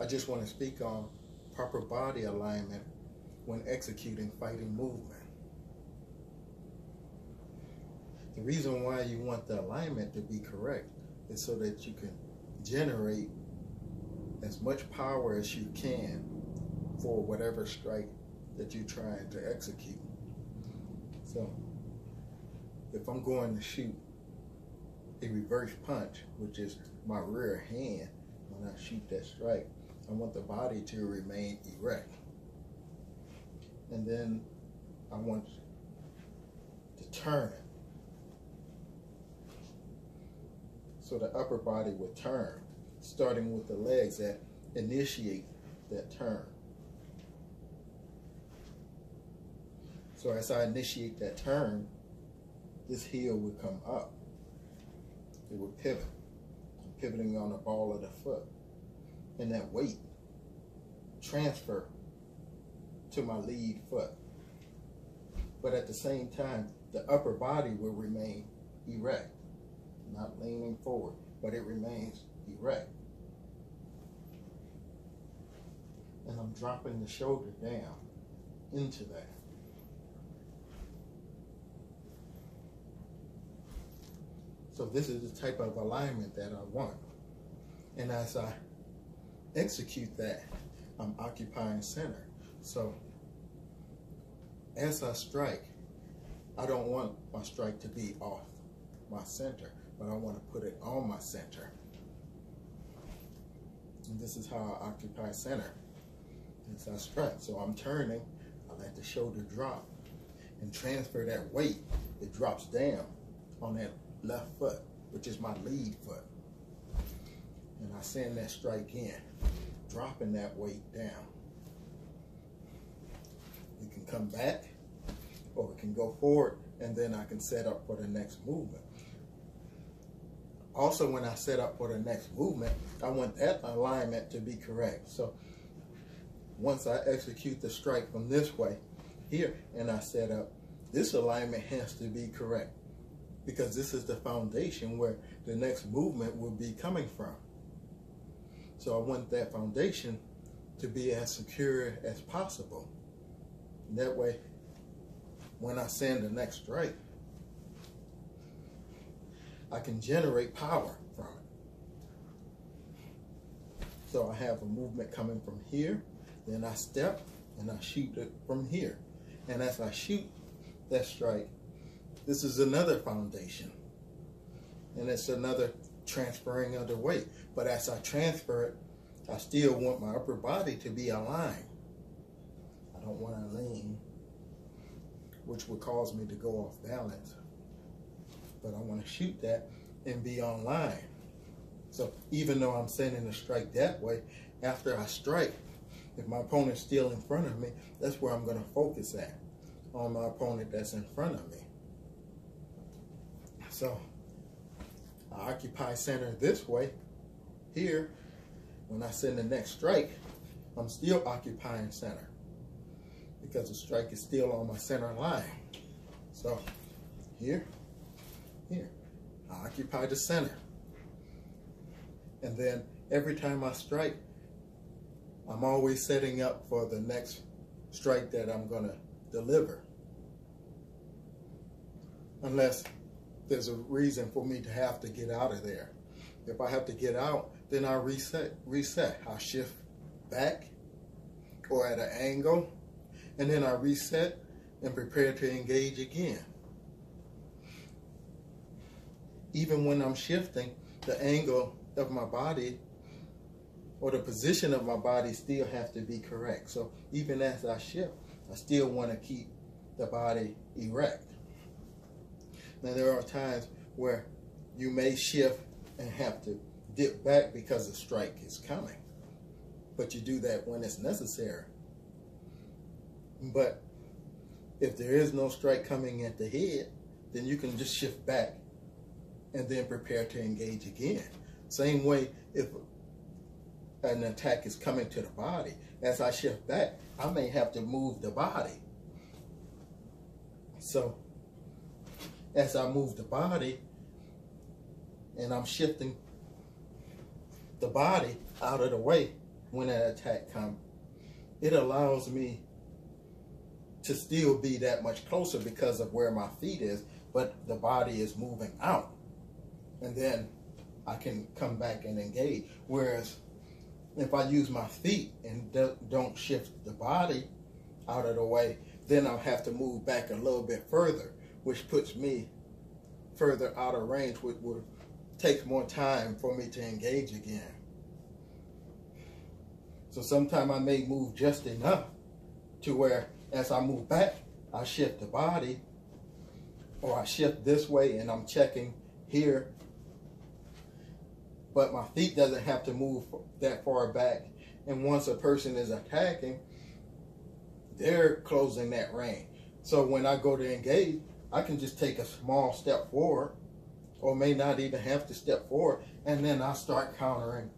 I just want to speak on proper body alignment when executing fighting movement. The reason why you want the alignment to be correct is so that you can generate as much power as you can for whatever strike that you're trying to execute. So if I'm going to shoot a reverse punch, which is my rear hand, when I shoot that strike, I want the body to remain erect. And then I want to turn it. So the upper body would turn, starting with the legs that initiate that turn. So as I initiate that turn, this heel would come up. It would pivot. I'm pivoting on the ball of the foot. And that weight transfer to my lead foot. But at the same time, the upper body will remain erect. Not leaning forward, but it remains erect. And I'm dropping the shoulder down into that. So this is the type of alignment that I want. And as I execute that, I'm occupying center. So as I strike, I don't want my strike to be off my center, but I want to put it on my center. And this is how I occupy center as I strike. So I'm turning, I let the shoulder drop and transfer that weight. It drops down on that left foot, which is my lead foot. And I send that strike in, dropping that weight down. It can come back or it can go forward, and then I can set up for the next movement. Also, when I set up for the next movement, I want that alignment to be correct. So once I execute the strike from this way here and I set up, this alignment has to be correct, because this is the foundation where the next movement will be coming from. So I want that foundation to be as secure as possible. And that way, when I send the next strike, I can generate power from it. So I have a movement coming from here, then I step and I shoot it from here. And as I shoot that strike, this is another foundation. And it's another transferring of the weight. But as I transfer it, I still want my upper body to be aligned. I don't want to lean, which would cause me to go off balance. But I want to shoot that and be on line. So even though I'm sending a strike that way, after I strike, if my opponent's still in front of me, that's where I'm going to focus at, on my opponent that's in front of me. So I occupy center this way. Here, when I send the next strike, I'm still occupying center because the strike is still on my center line. So here, I occupy the center. And then every time I strike, I'm always setting up for the next strike that I'm going to deliver. Unless there's a reason for me to have to get out of there. If I have to get out, then I reset. I shift back or at an angle, and then I reset and prepare to engage again. Even when I'm shifting, the angle of my body or the position of my body still has to be correct. So even as I shift, I still want to keep the body erect. Now there are times where you may shift and have to dip back because the strike is coming. But you do that when it's necessary. But if there is no strike coming at the head, then you can just shift back and then prepare to engage again. Same way if an attack is coming to the body, as I shift back, I may have to move the body. So as I move the body and I'm shifting the body out of the way, when an attack comes, it allows me to still be that much closer because of where my feet is, but the body is moving out. And then I can come back and engage. Whereas if I use my feet and don't shift the body out of the way, then I'll have to move back a little bit further, which puts me further out of range, which will take more time for me to engage again. So sometimes I may move just enough to where as I move back, I shift the body, or I shift this way and I'm checking here, but my feet doesn't have to move that far back. And once a person is attacking, they're closing that range. So when I go to engage, I can just take a small step forward, or may not even have to step forward, and then I start countering,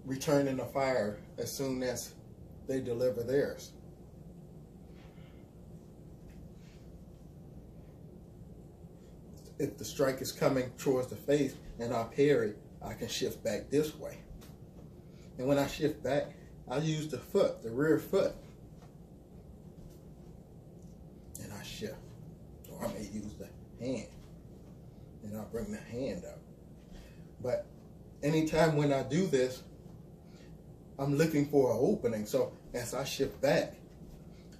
returning the fire as soon as they deliver theirs. If the strike is coming towards the face and I parry, I can shift back this way. And when I shift back, I use the foot, the rear foot, and I shift. Or I may use the hand, and I'll bring the hand up. But anytime when I do this, I'm looking for an opening. So as I shift back,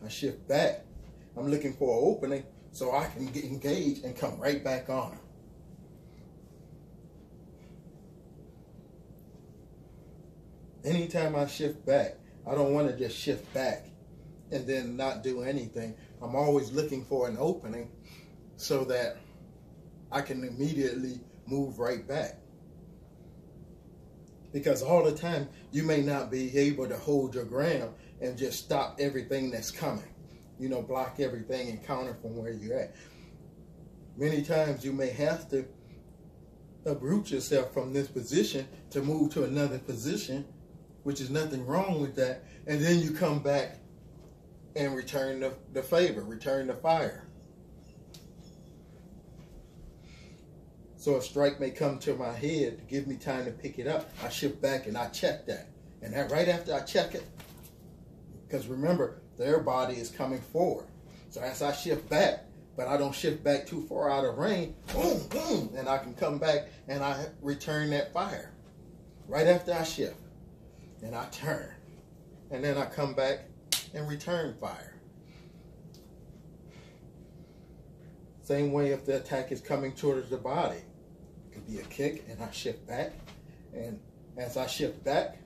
I'm looking for an opening so I can get engaged and come right back on her. Anytime I shift back, I don't want to just shift back and then not do anything. I'm always looking for an opening so that I can immediately move right back. Because all the time, you may not be able to hold your ground and just stop everything that's coming. You know, block everything and counter from where you're at. Many times you may have to uproot yourself from this position to move to another position, which is nothing wrong with that. And then you come back and return the favor, return the fire. So a strike may come to my head to give me time to pick it up. I shift back and I check that. And then right after I check it, because remember, their body is coming forward. So as I shift back, but I don't shift back too far out of range, boom, boom, and I can come back and I return that fire. Right after I shift, and I turn. And then I come back and return fire. Same way if the attack is coming towards the body. It could be a kick and I shift back. And as I shift back,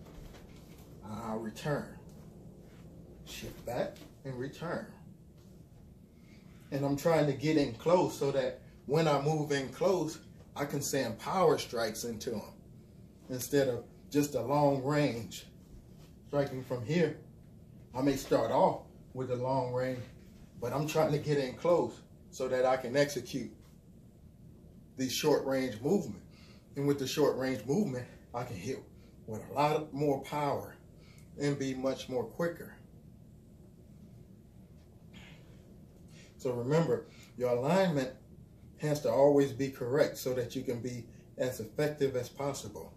I'll return. Shift back and return. And I'm trying to get in close so that when I move in close, I can send power strikes into them instead of just a long range. Striking from here, I may start off with a long range, but I'm trying to get in close so that I can execute these short range movement. And with the short range movement, I can hit with a lot more power and be much more quicker. So remember, your alignment has to always be correct so that you can be as effective as possible.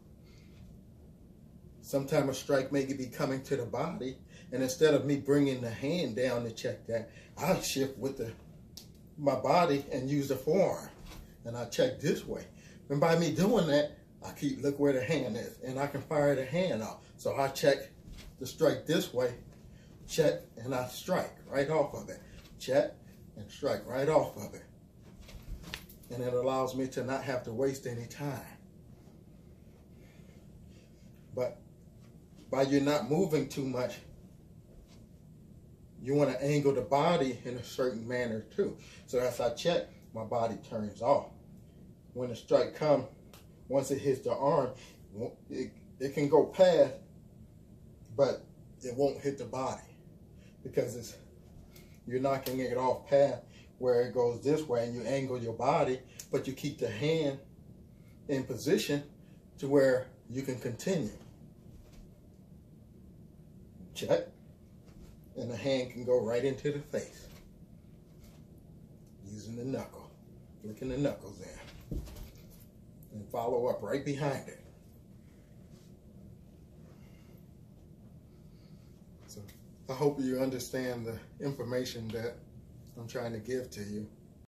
Sometimes a strike may be coming to the body, and instead of me bringing the hand down to check that, I'll shift with my body and use the forearm, and I check this way. And by me doing that, I look where the hand is, and I can fire the hand off. So I check the strike this way, check, and I strike right off of it. Check and strike right off of it. And it allows me to not have to waste any time. But by you not moving too much, you want to angle the body in a certain manner too. So as I check, my body turns off. When the strike comes, once it hits the arm, it can go past, but it won't hit the body because you're knocking it off path where it goes this way, and you angle your body, but you keep the hand in position to where you can continue. Check, and the hand can go right into the face using the knuckle, flicking the knuckles in, and follow up right behind it. So I hope you understand the information that I'm trying to give to you.